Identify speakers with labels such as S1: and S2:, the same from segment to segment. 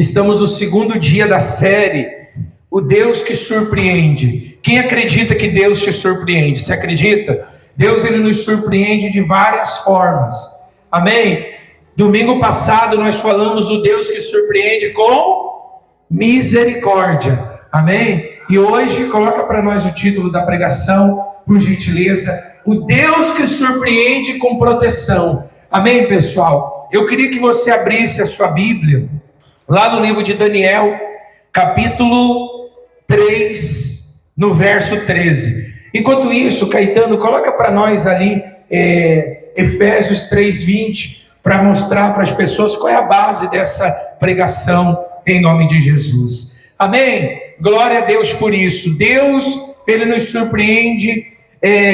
S1: Estamos no segundo dia da série, o Deus que surpreende. Quem acredita que Deus te surpreende? Você acredita? Deus, ele nos surpreende de várias formas. Amém? Domingo passado nós falamos do Deus que surpreende com misericórdia. Amém? E hoje, coloca para nós o título da pregação, por gentileza. O Deus que surpreende com proteção. Amém, pessoal? Eu queria que você abrisse a sua Bíblia lá no livro de Daniel, capítulo 3, no verso 13. Enquanto isso, Caetano, coloca para nós ali Efésios 3:20, para mostrar para as pessoas qual é a base dessa pregação em nome de Jesus. Amém? Glória a Deus por isso. Deus, ele nos surpreende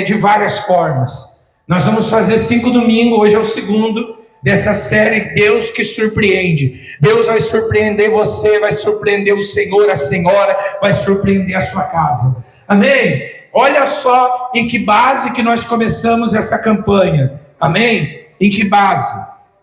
S1: de várias formas. Nós vamos fazer 5 domingos, hoje é o segundo dessa série, Deus que surpreende. Deus vai surpreender você, vai surpreender o Senhor, a Senhora, vai surpreender a sua casa. Amém? Olha só em que base que nós começamos essa campanha. Amém? Em que base?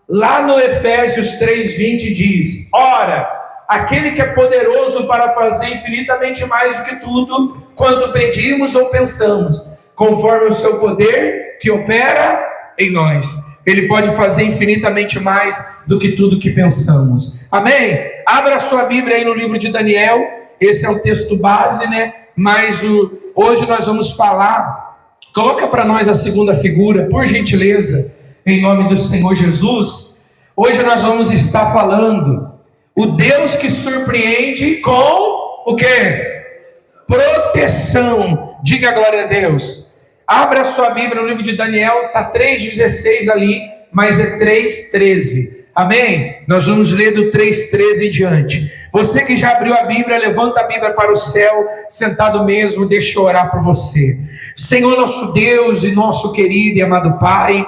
S1: Lá no Efésios 3:20 diz: ora, aquele que é poderoso para fazer infinitamente mais do que tudo quanto pedimos ou pensamos, conforme o seu poder que opera em nós. Ele pode fazer infinitamente mais do que tudo que pensamos. Amém? Abra a sua Bíblia aí no livro de Daniel. Esse é o texto base, né? Mas hoje nós vamos falar. Coloca para nós a segunda figura, por gentileza, em nome do Senhor Jesus. Hoje nós vamos estar falando o Deus que surpreende com o quê? Proteção. Diga glória a Deus. Abra a sua Bíblia no livro de Daniel, está 3:16 ali, mas é 3:13. Amém? Nós vamos ler do 3:13 em diante. Você que já abriu a Bíblia, levanta a Bíblia para o céu, sentado mesmo, deixa eu orar por você. Senhor nosso Deus e nosso querido e amado Pai,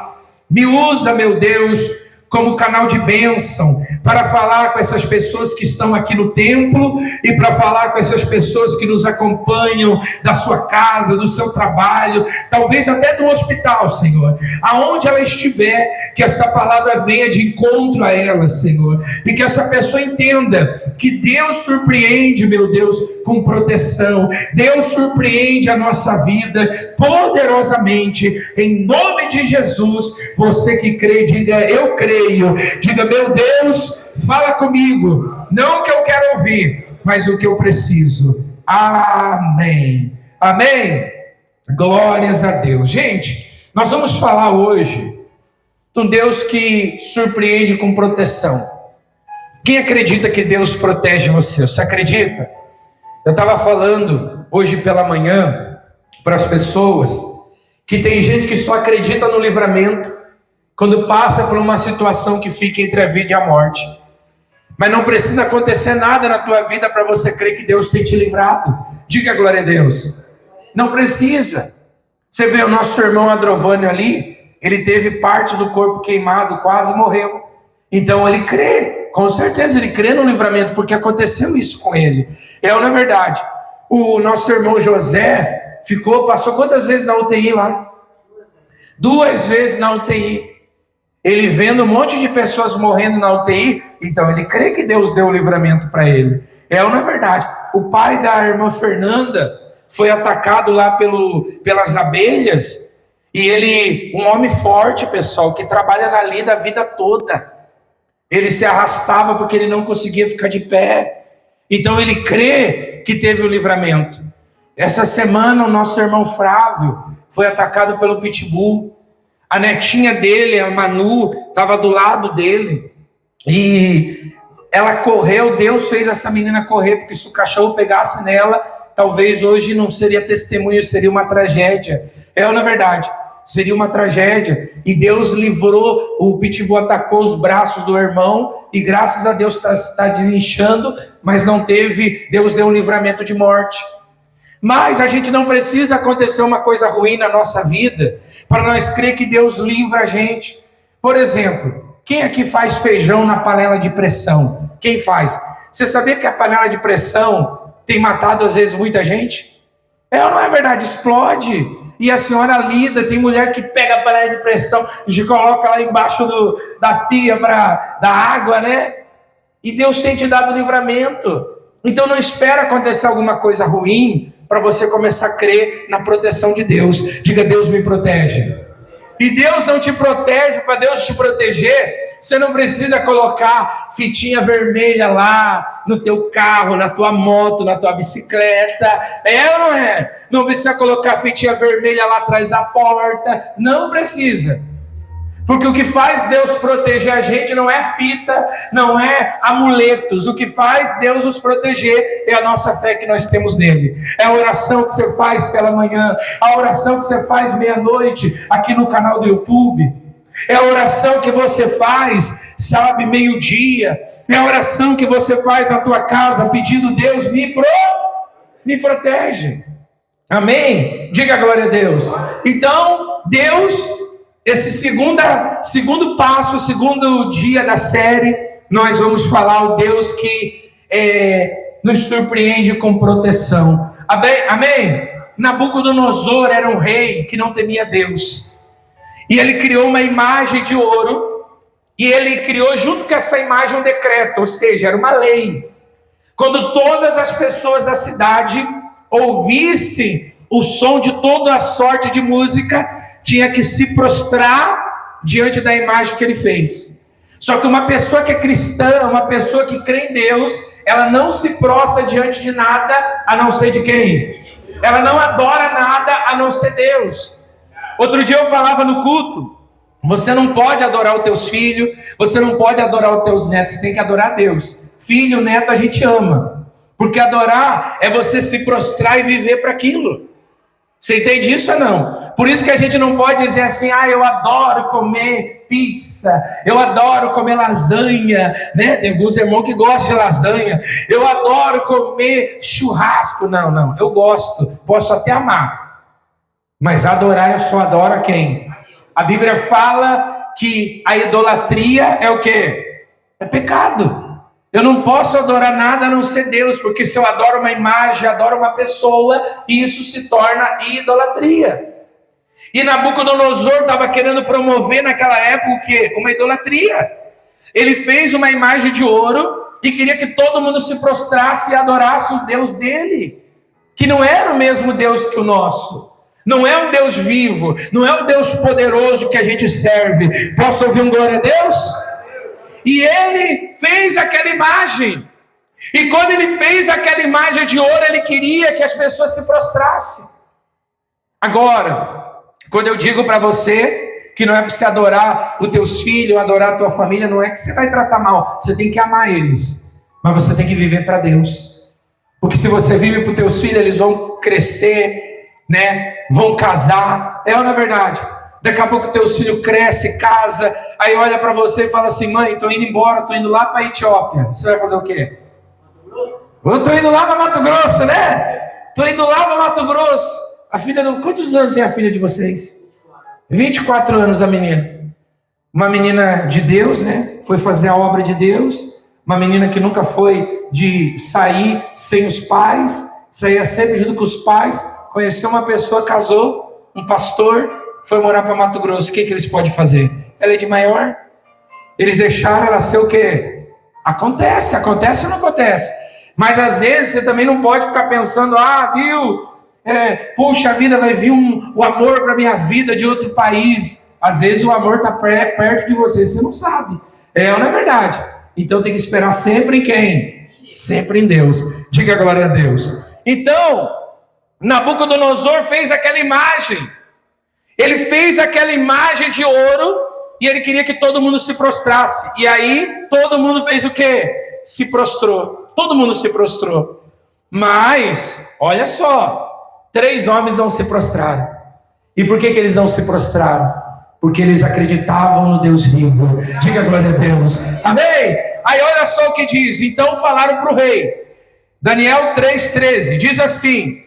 S1: me usa, meu Deus, como canal de bênção, para falar com essas pessoas que estão aqui no templo e para falar com essas pessoas que nos acompanham da sua casa, do seu trabalho, talvez até do hospital, Senhor. Aonde ela estiver, que essa palavra venha de encontro a ela, Senhor, e que essa pessoa entenda que Deus surpreende, meu Deus, com proteção. Deus surpreende a nossa vida poderosamente, em nome de Jesus. Você que crê, diga: eu creio. Diga: meu Deus, fala comigo, não o que eu quero ouvir, mas o que eu preciso. Amém. Amém. Glórias a Deus. Gente, nós vamos falar hoje de um Deus que surpreende com proteção. Quem acredita que Deus protege você? Você acredita? Eu estava falando hoje pela manhã para as pessoas que tem gente que só acredita no livramento quando passa por uma situação que fica entre a vida e a morte. Mas não precisa acontecer nada na tua vida para você crer que Deus tem te livrado. Diga glória a Deus. Não precisa. Você vê o nosso irmão Adrovânio ali, ele teve parte do corpo queimado, quase morreu. Então ele crê, com certeza ele crê no livramento, porque aconteceu isso com ele. Não é verdade? O nosso irmão José passou quantas vezes na UTI lá? 2 vezes na UTI. Ele vendo um monte de pessoas morrendo na UTI, então ele crê que Deus deu o livramento para ele. Ou não é verdade? O pai da irmã Fernanda foi atacado lá pelas abelhas, e ele, um homem forte, pessoal, que trabalha na lida a vida toda, ele se arrastava porque ele não conseguia ficar de pé. Então ele crê que teve o livramento. Essa semana o nosso irmão Flávio foi atacado pelo pitbull. A netinha dele, a Manu, estava do lado dele. E ela correu, Deus fez essa menina correr, porque se o cachorro pegasse nela, talvez hoje não seria testemunho, seria uma tragédia. Não é verdade? Seria uma tragédia. E Deus livrou, o pitbull atacou os braços do irmão, e graças a Deus está desinchando, mas não teve, Deus deu um livramento de morte. Mas a gente não precisa acontecer uma coisa ruim na nossa vida para nós crer que Deus livra a gente. Por exemplo, quem aqui faz feijão na panela de pressão? Quem faz? Você sabia que a panela de pressão tem matado às vezes muita gente? Ou não é verdade? Explode. E a senhora lida, tem mulher que pega a panela de pressão e coloca lá embaixo da pia da água, né? E Deus tem te dado livramento. Então não espera acontecer alguma coisa ruim para você começar a crer na proteção de Deus. Diga: Deus me protege. E Deus não te protege. Para Deus te proteger, você não precisa colocar fitinha vermelha lá no teu carro, na tua moto, na tua bicicleta. É ou não é? Não precisa colocar fitinha vermelha lá atrás da porta. Não precisa. Porque o que faz Deus proteger a gente não é fita, não é amuletos. O que faz Deus nos proteger é a nossa fé que nós temos nele. É a oração que você faz pela manhã, a oração que você faz meia-noite aqui no canal do YouTube. É a oração que você faz, sabe, meio-dia. É a oração que você faz na tua casa pedindo: Deus me protege. Amém? Diga glória a Deus. Então, Deus... Esse segundo passo, segundo dia da série, nós vamos falar o Deus que nos surpreende com proteção. Amém? Nabucodonosor era um rei que não temia Deus. E ele criou uma imagem de ouro. E ele criou junto com essa imagem um decreto, ou seja, era uma lei. Quando todas as pessoas da cidade ouvissem o som de toda a sorte de música, tinha que se prostrar diante da imagem que ele fez. Só que uma pessoa que é cristã, uma pessoa que crê em Deus, ela não se prostra diante de nada a não ser de quem? Ela não adora nada a não ser Deus. Outro dia eu falava no culto: você não pode adorar os teus filhos, você não pode adorar os teus netos, você tem que adorar Deus. Filho, neto a gente ama, porque adorar é você se prostrar e viver para aquilo. Você entende isso ou não? Por isso que a gente não pode dizer assim: eu adoro comer pizza, eu adoro comer lasanha, né? Tem alguns irmãos que gostam de lasanha. Eu adoro comer churrasco. Não, eu gosto, posso até amar. Mas adorar, eu só adoro a quem? A Bíblia fala que a idolatria é o quê? É pecado. Eu não posso adorar nada a não ser Deus, porque se eu adoro uma imagem, adoro uma pessoa, isso se torna idolatria. E Nabucodonosor estava querendo promover naquela época o quê? Uma idolatria. Ele fez uma imagem de ouro e queria que todo mundo se prostrasse e adorasse os Deus dele, que não era o mesmo Deus que o nosso. Não é um Deus vivo, não é o Deus poderoso que a gente serve. Posso ouvir um glória a Deus? E ele fez aquela imagem. E quando ele fez aquela imagem de ouro, ele queria que as pessoas se prostrassem. Agora, quando eu digo para você que não é para você adorar os teus filhos, adorar a tua família, não é que você vai tratar mal. Você tem que amar eles. Mas você tem que viver para Deus. Porque se você vive para os teus filhos, eles vão crescer, né? Vão casar. É ou não é verdade? Daqui a pouco teus filhos crescem, casa, aí olha para você e fala assim: mãe, estou indo embora, estou indo lá para a Etiópia. Você vai fazer o quê? Eu estou indo lá para Mato Grosso, né? Estou indo lá para Mato Grosso. A filha quantos anos é a filha de vocês? 24 anos a menina. Uma menina de Deus, né? Foi fazer a obra de Deus. Uma menina que nunca foi de sair sem os pais, saía sempre junto com os pais. Conheceu uma pessoa, casou, um pastor, foi morar para Mato Grosso. O que eles podem fazer? Ela é de maior. Eles deixaram ela ser o quê? Acontece ou não acontece? Mas às vezes você também não pode ficar pensando: puxa vida, vai vir o amor para minha vida de outro país. Às vezes o amor está perto de você, você não sabe. É ou não é verdade? Então tem que esperar sempre em quem? Sempre em Deus. Diga glória a Deus. Então, Nabucodonosor fez aquela imagem. Ele fez aquela imagem de ouro e ele queria que todo mundo se prostrasse. E aí, todo mundo fez o quê? Se prostrou. Todo mundo se prostrou. Mas, olha só, 3 homens não se prostraram. E por que eles não se prostraram? Porque eles acreditavam no Deus vivo. Diga glória a Deus. Amém? Aí olha só o que diz. Então falaram para o rei. Daniel 3,13. Diz assim: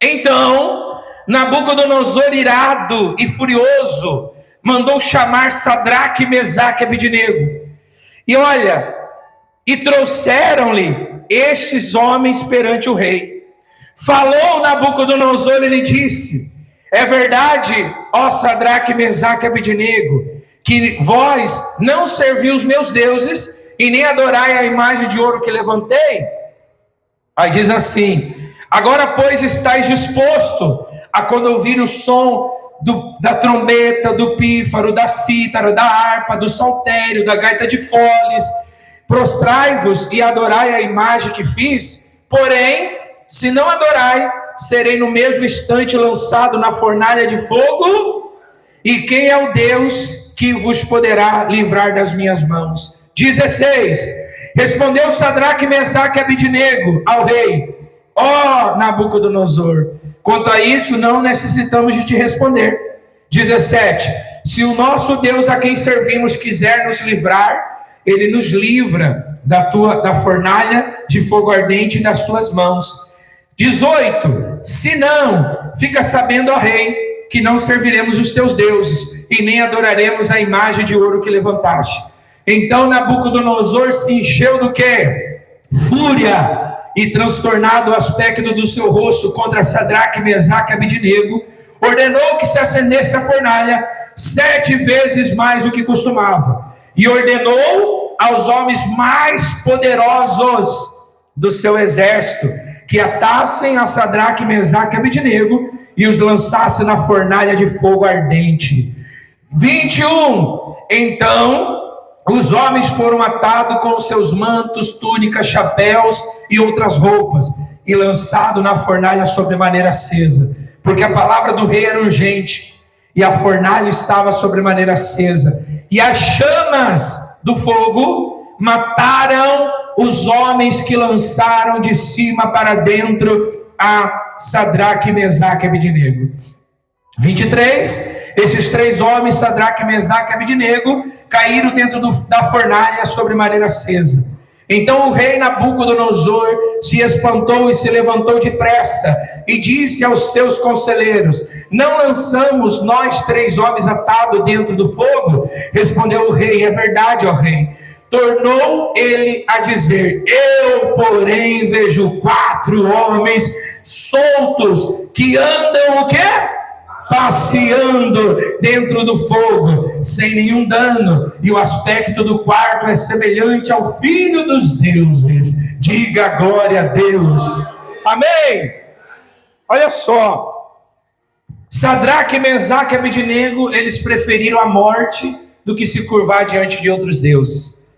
S1: então Nabucodonosor, irado e furioso, mandou chamar Sadraque, Mesaque e Abednego. E olha, e trouxeram-lhe estes homens perante o rei. Falou Nabucodonosor, ele disse: é verdade, ó Sadraque, Mesaque e Abednego, que vós não serviu os meus deuses, e nem adorai a imagem de ouro que levantei. Aí diz assim: agora, pois, estáis disposto a, quando ouvir o som da trombeta, do pífaro, da cítara, da harpa, do saltério, da gaita de foles, prostrai-vos e adorai a imagem que fiz. Porém, se não adorai, serei no mesmo instante lançado na fornalha de fogo. E quem é o Deus que vos poderá livrar das minhas mãos? 16. Respondeu Sadraque, Mesaque e Abidnego ao rei: ó Nabucodonosor, quanto a isso não necessitamos de te responder. 17. Se o nosso Deus a quem servimos quiser nos livrar, ele nos livra da fornalha de fogo ardente das tuas mãos. 18. Se não, fica sabendo, ó rei, que não serviremos os teus deuses e nem adoraremos a imagem de ouro que levantaste. Então Nabucodonosor se encheu do quê? Fúria, e transtornado o aspecto do seu rosto contra Sadraque, Mesaque e Abidnego, ordenou que se acendesse a fornalha 7 vezes mais do que costumava, e ordenou aos homens mais poderosos do seu exército que atassem a Sadraque, Mesaque e Abidnego e os lançassem na fornalha de fogo ardente. 21. Então os homens foram atados com seus mantos, túnicas, chapéus e outras roupas, e lançados na fornalha sobremaneira acesa, porque a palavra do rei era urgente, e a fornalha estava sobremaneira acesa, e as chamas do fogo mataram os homens que lançaram de cima para dentro a Sadraque, Mesaque e Abidnego. 23. Esses 3 homens, Sadraque, Mesaque e Abidnego, caíram dentro da fornalha sobremaneira acesa. Então o rei Nabucodonosor se espantou e se levantou depressa e disse aos seus conselheiros: não lançamos nós 3 homens atados dentro do fogo? Respondeu o rei: é verdade, ó rei. Tornou ele a dizer: eu, porém, vejo 4 homens soltos que andam o quê? Passeando dentro do fogo, sem nenhum dano, e o aspecto do quarto é semelhante ao filho dos deuses. Diga glória a Deus. Amém. Olha só, Sadraque, Mesaque e Abidnego, eles preferiram a morte do que se curvar diante de outros deuses.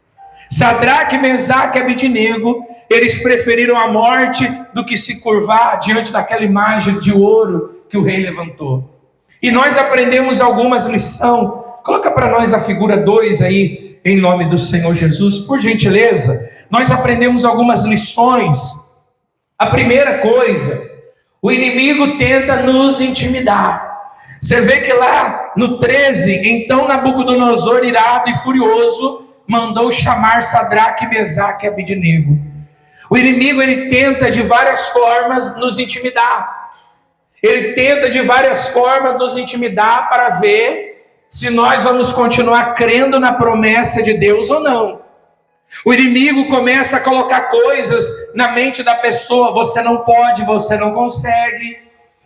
S1: Sadraque, Mesaque e Abidnego, eles preferiram a morte do que se curvar diante daquela imagem de ouro que o rei levantou. E nós aprendemos algumas lições. Coloca para nós a figura 2 aí, em nome do Senhor Jesus, por gentileza. Nós aprendemos algumas lições. A primeira coisa, o inimigo tenta nos intimidar. Você vê que lá no 13, então Nabucodonosor, irado e furioso, mandou chamar Sadraque, Mesaque e Abidnego. O inimigo, ele tenta de várias formas nos intimidar. Ele tenta de várias formas nos intimidar para ver se nós vamos continuar crendo na promessa de Deus ou não. O inimigo começa a colocar coisas na mente da pessoa: você não pode, você não consegue.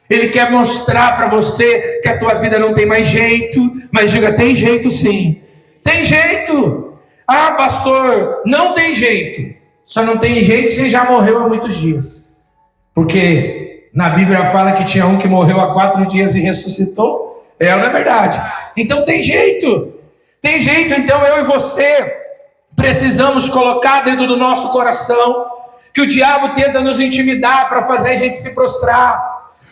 S1: Ele quer mostrar para você que a tua vida não tem mais jeito. Mas diga: tem jeito sim. Tem jeito. Ah, pastor, não tem jeito. Só não tem jeito se já morreu há muitos dias. Porque na Bíblia fala que tinha um que morreu há 4 dias e ressuscitou. É ou não é verdade? Então tem jeito. Tem jeito. Então eu e você precisamos colocar dentro do nosso coração que o diabo tenta nos intimidar para fazer a gente se prostrar.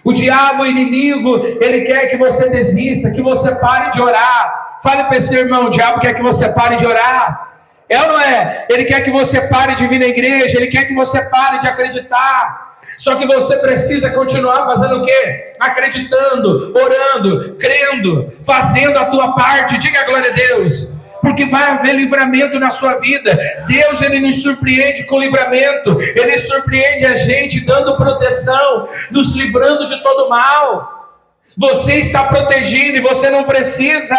S1: O diabo, o inimigo, ele quer que você desista, que você pare de orar. Fale para esse irmão: o diabo quer que você pare de orar. É ou não é? Ele quer que você pare de vir na igreja, ele quer que você pare de acreditar. Só que você precisa continuar fazendo o quê? Acreditando, orando, crendo, fazendo a tua parte. Diga glória a Deus. Porque vai haver livramento na sua vida. Deus, ele nos surpreende com livramento. Ele surpreende a gente dando proteção, nos livrando de todo mal. Você está protegido e você não precisa,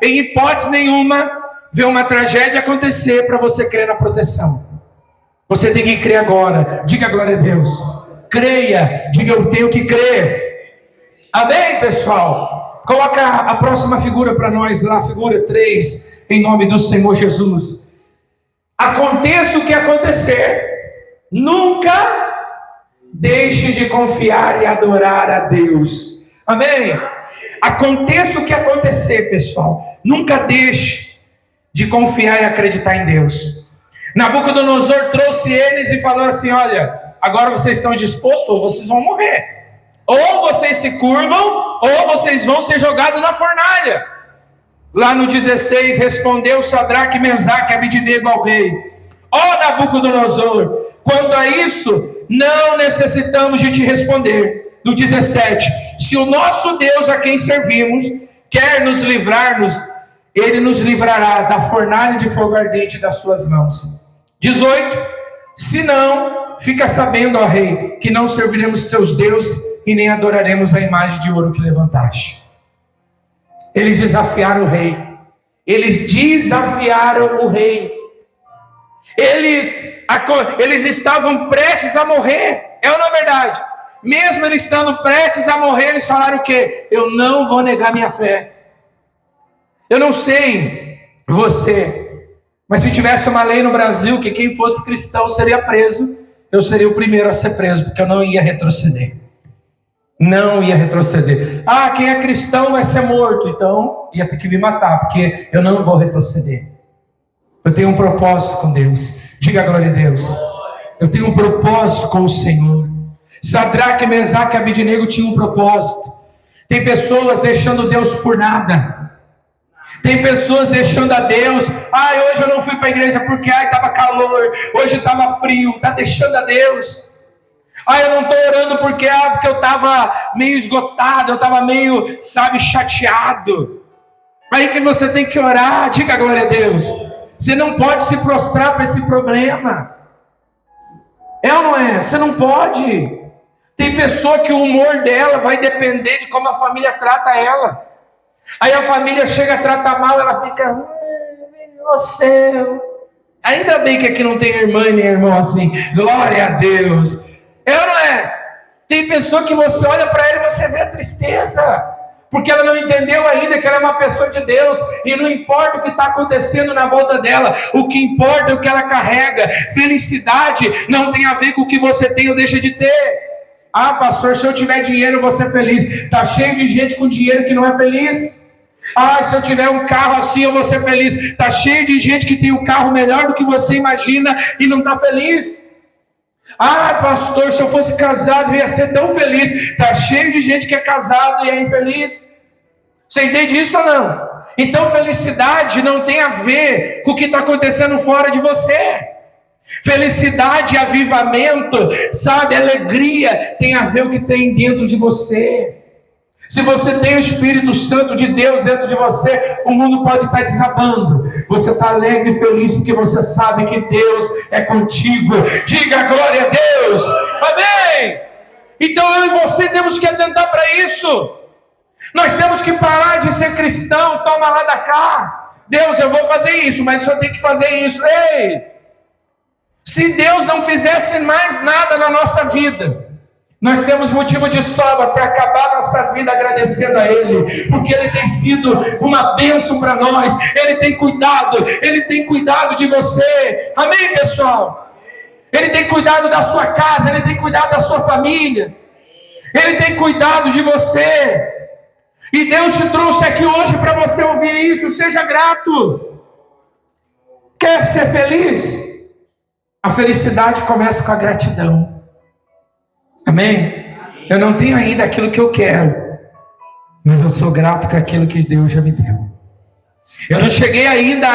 S1: em hipótese nenhuma, ver uma tragédia acontecer para você crer na proteção. Você tem que crer agora. Diga glória a Deus. Creia, diga: eu tenho que crer. Amém, pessoal? Coloca a próxima figura para nós lá, figura 3, em nome do Senhor Jesus. Aconteça o que acontecer, nunca deixe de confiar e adorar a Deus. Amém? Aconteça o que acontecer, pessoal, nunca deixe de confiar e acreditar em Deus. Nabucodonosor trouxe eles e falou assim: olha, agora vocês estão dispostos ou vocês vão morrer. Ou vocês se curvam, ou vocês vão ser jogados na fornalha. Lá no 16, respondeu Sadraque, Mesaque e Abednego ao rei: ó Nabucodonosor, quanto a isso, não necessitamos de te responder. No 17, se o nosso Deus a quem servimos quer nos livrar-nos, ele nos livrará da fornalha de fogo ardente das suas mãos. 18, se não, fica sabendo, ó rei, que não serviremos teus deuses e nem adoraremos a imagem de ouro que levantaste. Eles desafiaram o rei. Eles desafiaram o rei. Eles estavam prestes a morrer. É ou não é verdade? Mesmo eles estando prestes a morrer, eles falaram o quê? Eu não vou negar minha fé. Eu não sei você, mas se tivesse uma lei no Brasil que quem fosse cristão seria preso, eu seria o primeiro a ser preso, porque eu não ia retroceder. Não ia retroceder. Ah, quem é cristão vai ser morto. Então, ia ter que me matar, porque eu não vou retroceder. Eu tenho um propósito com Deus. Diga glória a Deus. Eu tenho um propósito com o Senhor. Sadraque, Mesaque e Abednego tinham um propósito. Tem pessoas deixando Deus por nada. Tem pessoas deixando a Deus. Hoje eu não fui para a igreja porque estava calor. Hoje estava frio. Está deixando a Deus. Eu não estou orando porque eu estava meio esgotado, eu estava meio, chateado. Aí que você tem que orar, diga glória a Deus. Você não pode se prostrar para esse problema. É ou não é? Você não pode. Tem pessoa que o humor dela vai depender de como a família trata ela. Aí a família chega a tratar mal, ela fica, meu céu. Ainda bem que aqui não tem irmã nem irmão assim. Glória a Deus. É ou não é? Tem pessoa que você olha para ela e você vê a tristeza, porque ela não entendeu ainda que ela é uma pessoa de Deus, e não importa o que está acontecendo na volta dela, o que importa é o que ela carrega. Felicidade não tem a ver com o que você tem ou deixa de ter. Pastor, se eu tiver dinheiro eu vou ser feliz. Está cheio de gente com dinheiro que não é feliz. Se eu tiver um carro assim eu vou ser feliz. Está cheio de gente que tem um carro melhor do que você imagina e não está feliz. Pastor, se eu fosse casado eu ia ser tão feliz. Está cheio de gente que é casado e é infeliz. Você entende isso ou não? Então felicidade não tem a ver com o que está acontecendo fora de você. Felicidade, avivamento, alegria tem a ver com o que tem dentro de você. Se você tem o Espírito Santo de Deus dentro de você, o mundo pode estar desabando. Você está alegre e feliz porque você sabe que Deus é contigo. Diga glória a Deus. Amém. Então eu e você temos que atentar para isso. Nós temos que parar de ser cristão, toma lá da cá. Deus, eu vou fazer isso, mas eu tenho que fazer isso. Ei! Se Deus não fizesse mais nada na nossa vida, nós temos motivo de sobra para acabar nossa vida agradecendo a Ele, porque Ele tem sido uma bênção para nós. Ele tem cuidado de você. Amém, pessoal? Ele tem cuidado da sua casa, Ele tem cuidado da sua família, Ele tem cuidado de você. E Deus te trouxe aqui hoje para você ouvir isso. Seja grato. Quer ser feliz? A felicidade começa com a gratidão. Amém? Eu não tenho ainda aquilo que eu quero, mas eu sou grato com aquilo que Deus já me deu. Eu não cheguei ainda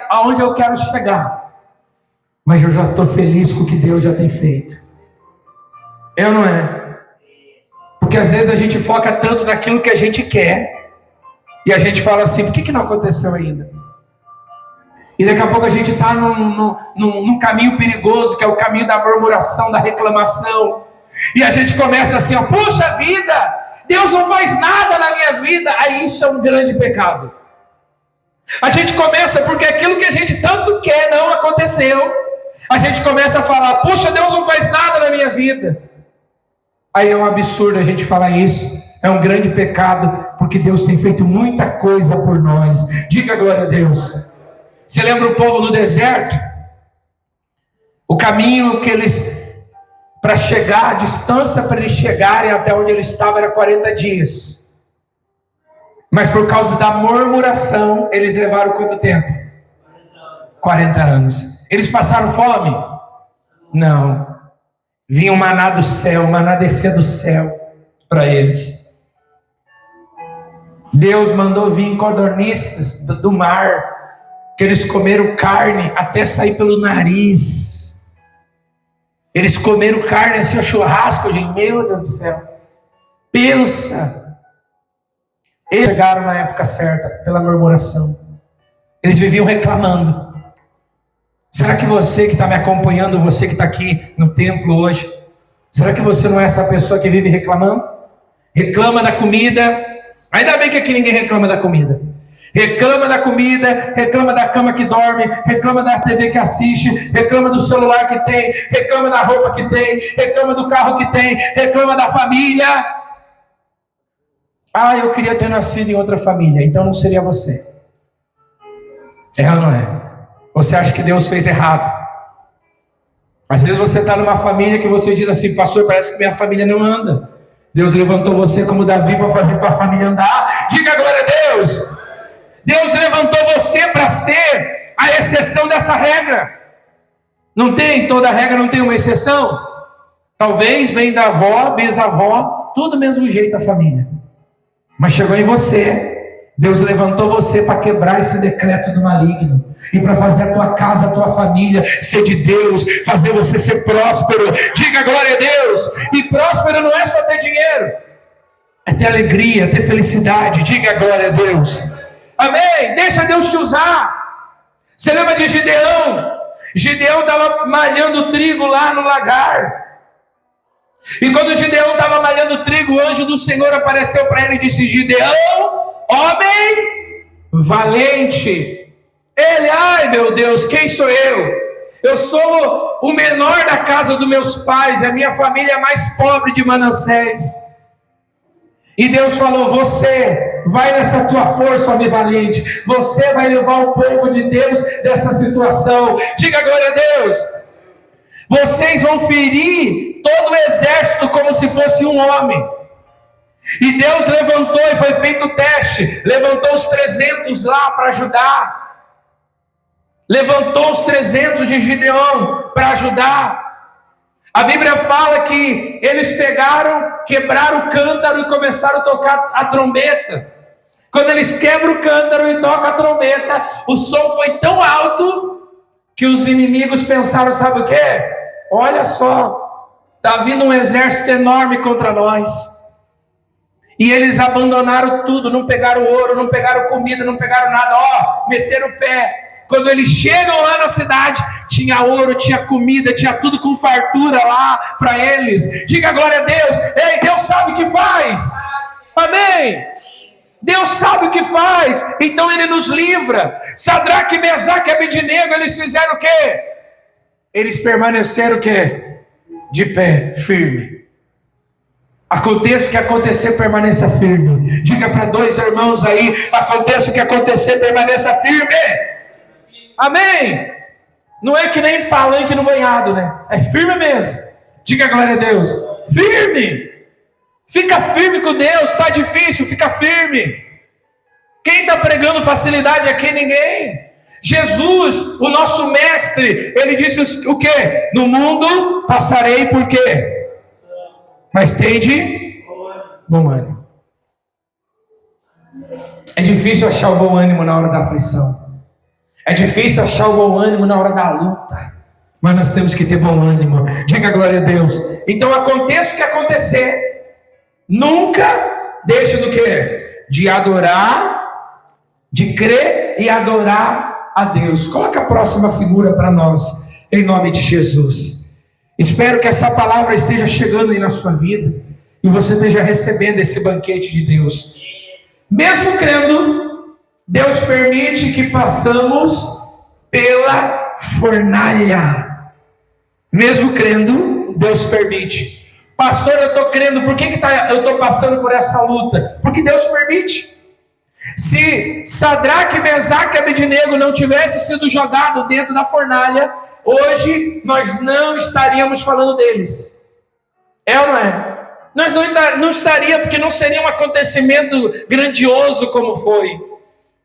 S1: aonde eu quero chegar, mas eu já estou feliz com o que Deus já tem feito. É ou não é? Porque às vezes a gente foca tanto naquilo que a gente quer, e a gente fala assim, por que não aconteceu ainda? E daqui a pouco a gente está num caminho perigoso, que é o caminho da murmuração, da reclamação. E a gente começa assim, puxa vida, Deus não faz nada na minha vida. Aí isso é um grande pecado. A gente começa porque aquilo que a gente tanto quer não aconteceu. A gente começa a falar, puxa, Deus não faz nada na minha vida. Aí é um absurdo a gente falar isso. É um grande pecado, porque Deus tem feito muita coisa por nós. Diga glória a Deus. Você lembra o povo no deserto? O caminho que eles, para chegar, a distância para eles chegarem até onde eles estavam era 40 dias. Mas por causa da murmuração, eles levaram quanto tempo? 40 anos. Eles passaram fome? Não. Vinha um maná do céu, um maná descer do céu para eles. Deus mandou vir codornizes do mar, que eles comeram carne até sair pelo nariz. Eles comeram carne assim, o churrasco, gente, meu Deus do céu. Pensa. Eles chegaram na época certa, pela murmuração. Eles viviam reclamando. Será que você que está me acompanhando, você que está aqui no templo hoje, será que você não é essa pessoa que vive reclamando? Reclama da comida. Ainda bem que aqui ninguém reclama da comida. Reclama da comida, reclama da cama que dorme, reclama da TV que assiste, reclama do celular que tem, reclama da roupa que tem, reclama do carro que tem, reclama da família. Ah, eu queria ter nascido em outra família, então não seria você. É ou não é? Você acha que Deus fez errado? Às vezes você está numa família que você diz assim, pastor, parece que minha família não anda. Deus levantou você como Davi para fazer para a família andar. Diga glória a Deus. Deus levantou você para ser a exceção dessa regra. Não tem, toda regra não tem uma exceção. Talvez vem da avó, bisavó, tudo do mesmo jeito a família. Mas chegou em você. Deus levantou você para quebrar esse decreto do maligno. E para fazer a tua casa, a tua família ser de Deus. Fazer você ser próspero. Diga glória a Deus. E próspero não é só ter dinheiro. É ter alegria, ter felicidade. Diga glória a Deus. Amém? Deixa Deus te usar. Você lembra de Gideão? Gideão estava malhando trigo lá no lagar. E quando Gideão estava malhando trigo, o anjo do Senhor apareceu para ele e disse: Gideão, homem valente. Ele, ai meu Deus, quem sou eu? Eu sou o menor da casa dos meus pais, a minha família é mais pobre de Manassés. E Deus falou: você vai nessa tua força, homem valente. Você vai levar o povo de Deus dessa situação. Diga glória a Deus. Vocês vão ferir todo o exército como se fosse um homem. E Deus levantou e foi feito o teste. Levantou os 300 lá para ajudar. Levantou os 300 de Gideão para ajudar. A Bíblia fala que eles pegaram, quebraram o cântaro e começaram a tocar a trombeta. Quando eles quebram o cântaro e tocam a trombeta, o som foi tão alto que os inimigos pensaram, sabe o quê? Olha só, está vindo um exército enorme contra nós. E eles abandonaram tudo, não pegaram ouro, não pegaram comida, não pegaram nada, meteram o pé. Quando eles chegam lá na cidade, tinha ouro, tinha comida, tinha tudo com fartura lá para eles. Diga glória a Deus. Ei, Deus sabe o que faz. Amém. Deus sabe o que faz. Então Ele nos livra. Sadraque, Mesaque e Abednego, eles fizeram o quê? Eles permaneceram o quê? De pé, firme. Aconteça o que acontecer, permaneça firme. Diga para dois irmãos aí: aconteça o que acontecer, permaneça firme. Amém? Não é que nem palanque no banhado, né? É firme mesmo. Diga glória a Deus. Firme. Fica firme com Deus. Está difícil, fica firme. Quem está pregando facilidade aqui? Ninguém. Jesus, o nosso mestre, ele disse o quê? No mundo passarei por quê? Mas tende bom ânimo. É difícil achar o bom ânimo na hora da aflição. É difícil achar o bom ânimo na hora da luta. Mas nós temos que ter bom ânimo. Diga glória a Deus. Então aconteça o que acontecer, nunca deixe do quê? De adorar, de crer e adorar a Deus. Coloca a próxima figura para nós, em nome de Jesus. Espero que essa palavra esteja chegando aí na sua vida e você esteja recebendo esse banquete de Deus. Mesmo crendo, Deus permite que passamos pela fornalha. Mesmo crendo, Deus permite. Pastor, eu estou crendo, por que eu estou passando por essa luta? Porque Deus permite. Se Sadraque, Mesaque e Abednego não tivessem sido jogados dentro da fornalha, hoje nós não estaríamos falando deles. É ou não é? Nós não estaria, porque não seria um acontecimento grandioso como foi.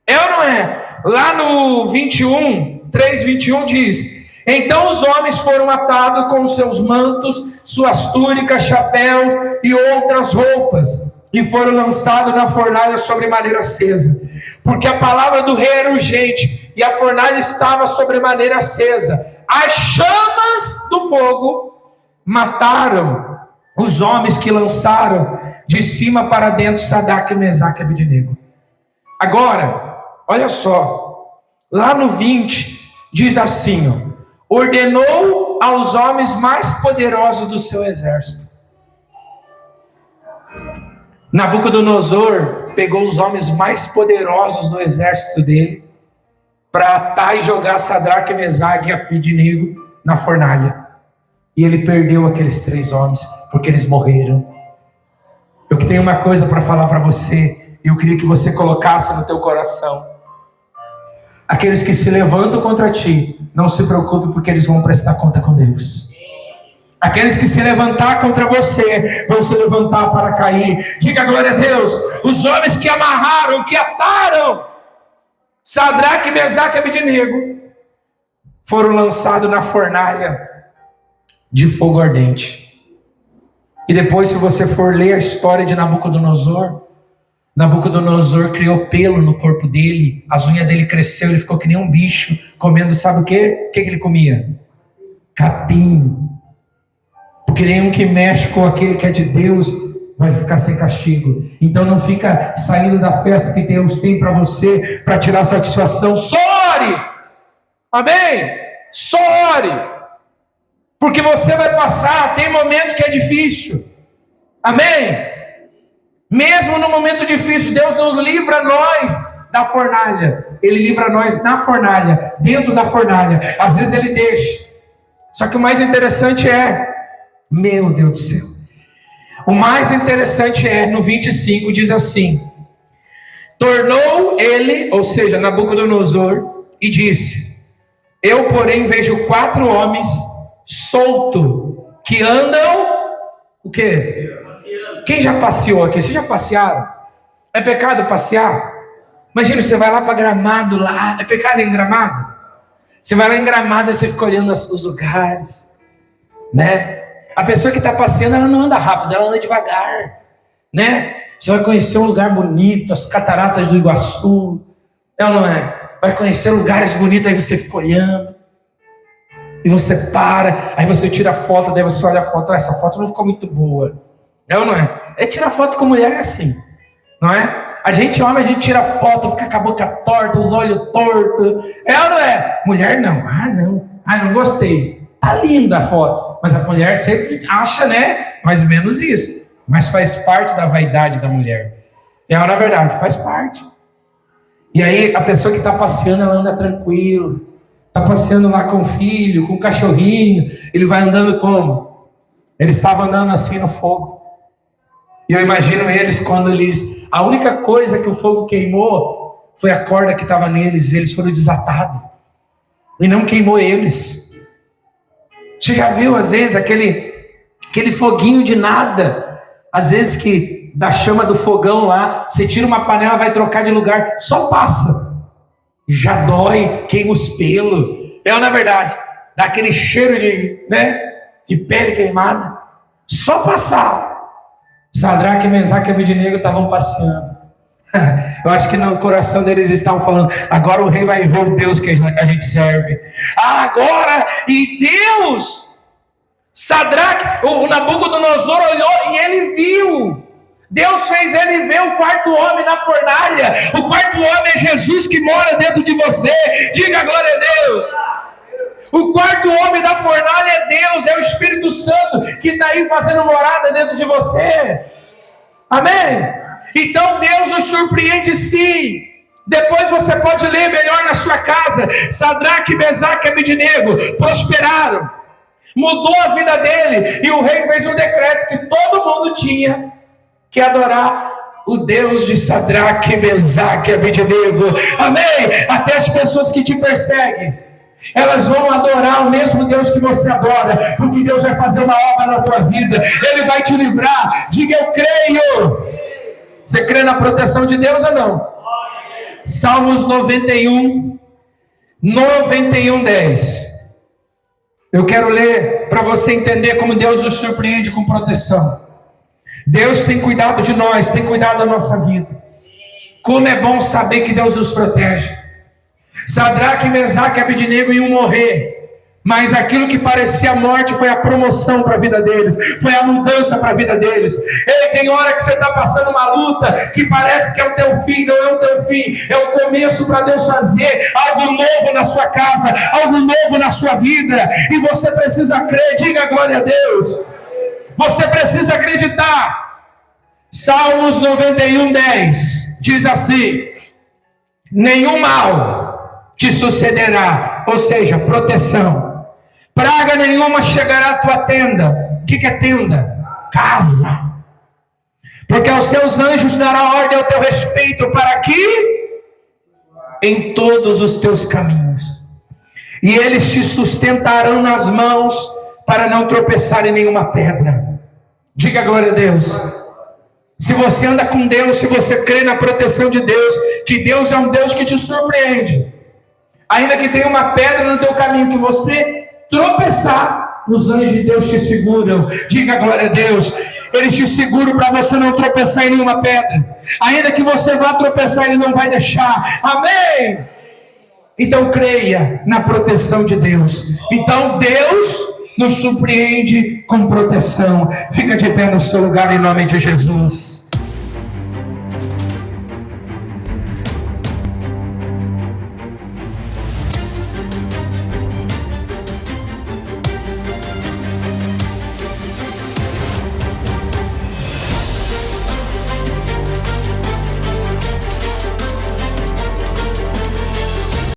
S1: É ou não é? Lá no 3:21 diz: então os homens foram atados com seus mantos, suas túnicas, chapéus e outras roupas, e foram lançados na fornalha sobremaneira acesa, porque a palavra do rei era urgente, e a fornalha estava sobremaneira acesa. As chamas do fogo mataram os homens que lançaram de cima para dentro Sadraque, Mesaque e Abednego. Agora, olha só, lá no 20 diz assim, ordenou aos homens mais poderosos do seu exército. Nabucodonosor pegou os homens mais poderosos do exército dele para atar e jogar Sadraque, Mesaque e Abednego na fornalha. E ele perdeu aqueles 3 homens, porque eles morreram. Eu que tenho uma coisa para falar para você, eu queria que você colocasse no teu coração. Aqueles que se levantam contra ti, não se preocupe, porque eles vão prestar conta com Deus. Aqueles que se levantar contra você, vão se levantar para cair. Diga glória a Deus. Os homens que amarraram, que ataram Sadraque, Mesaque e Abednego, foram lançados na fornalha de fogo ardente. E depois, se você for ler a história de Nabucodonosor, Nabucodonosor criou pelo no corpo dele, as unhas dele cresceu, ele ficou que nem um bicho, comendo, sabe o quê? O que ele comia? Capim. Porque nenhum que mexe com aquele que é de Deus vai ficar sem castigo. Então não fica saindo da festa que Deus tem para você, para tirar satisfação. Só ore! Amém? Só ore! Porque você vai passar, tem momentos que é difícil. Amém? Mesmo no momento difícil, Deus nos livra nós da fornalha. Ele livra nós na fornalha, dentro da fornalha. Às vezes Ele deixa. Só que o mais interessante meu Deus do céu. O mais interessante no 25 diz assim: tornou ele, ou seja, Nabucodonosor, e disse: eu, porém, vejo 4 homens solto, que andam, o quê? Quem já passeou aqui? Vocês já passearam? É pecado passear? Imagina, você vai lá para Gramado, lá, é pecado em Gramado? Você vai lá em Gramado e você fica olhando os lugares, né? A pessoa que está passeando, ela não anda rápido, ela anda devagar, né? Você vai conhecer um lugar bonito, as cataratas do Iguaçu, não é? Vai conhecer lugares bonitos, aí você fica olhando. E você para, aí você tira a foto, daí você olha a foto, essa foto não ficou muito boa. Não é? Tirar foto com mulher é assim, não é? A gente, homem, a gente tira foto, fica com a boca torta, os olhos tortos. Ou não é? Mulher não. Não gostei. Tá linda a foto. Mas a mulher sempre acha, né? Mais ou menos isso. Mas faz parte da vaidade da mulher. Na verdade, faz parte. E aí a pessoa que está passeando, ela anda tranquilo. Está passeando lá com o filho, com o cachorrinho. Ele vai andando como? Ele estava andando assim no fogo. E eu imagino eles quando a única coisa que o fogo queimou foi a corda que estava neles. Eles foram desatados. E não queimou eles. Você já viu, às vezes, aquele foguinho de nada? Às vezes que da chama do fogão lá, você tira uma panela, vai trocar de lugar, só passa. Já dói, queima os pelos. Na verdade, dá aquele cheiro de pele queimada. Só passar. Sadraque, Mesaque e Abednego estavam passeando. Eu acho que no coração deles estavam falando: agora o rei vai ver o Deus que a gente serve. Agora, e Deus, Sadraque, o Nabucodonosor olhou e ele viu. Deus fez ele ver o 4º homem na fornalha. O 4º homem é Jesus que mora dentro de você. Diga glória a Deus. O 4º homem da fornalha é Deus, é o Espírito Santo que está aí fazendo morada dentro de você. Amém? Então Deus nos surpreende sim. Depois você pode ler melhor na sua casa. Sadraque, Mesaque e Abednego prosperaram. Mudou a vida dele. E o rei fez um decreto que todo mundo tinha que adorar o Deus de Sadraque, Mesaque e Abednego. Amém? Até as pessoas que te perseguem. Elas vão adorar o mesmo Deus que você adora, porque Deus vai fazer uma obra na tua vida. Ele vai te livrar. Diga: eu creio. Você crê na proteção de Deus ou não? Salmos 91, 10. Eu quero ler para você entender como Deus nos surpreende com proteção. Deus tem cuidado de nós, tem cuidado da nossa vida. Como é bom saber que Deus nos protege. Sadraque, Mesaque e Abednego iam morrer, mas aquilo que parecia morte foi a promoção para a vida deles, foi a mudança para a vida deles. Tem hora que você está passando uma luta que parece que é o teu fim, não é o teu fim, é o começo para Deus fazer algo novo na sua casa, algo novo na sua vida, e você precisa crer. Diga glória a Deus. Você precisa acreditar. Salmos 91, 10 diz assim: nenhum mal te sucederá, ou seja, proteção. Praga nenhuma chegará à tua tenda. O que é tenda? Casa. Porque aos seus anjos dará ordem ao teu respeito, para que em todos os teus caminhos, e eles te sustentarão nas mãos, para não tropeçar em nenhuma pedra. Diga glória a Deus. Se você anda com Deus, se você crê na proteção de Deus, que Deus é um Deus que te surpreende, ainda que tenha uma pedra no teu caminho, que você tropeçar, os anjos de Deus te seguram. Diga glória a Deus. Eles te seguram para você não tropeçar em nenhuma pedra. Ainda que você vá tropeçar, Ele não vai deixar. Amém? Então creia na proteção de Deus. Então Deus nos surpreende com proteção. Fica de pé no seu lugar em nome de Jesus.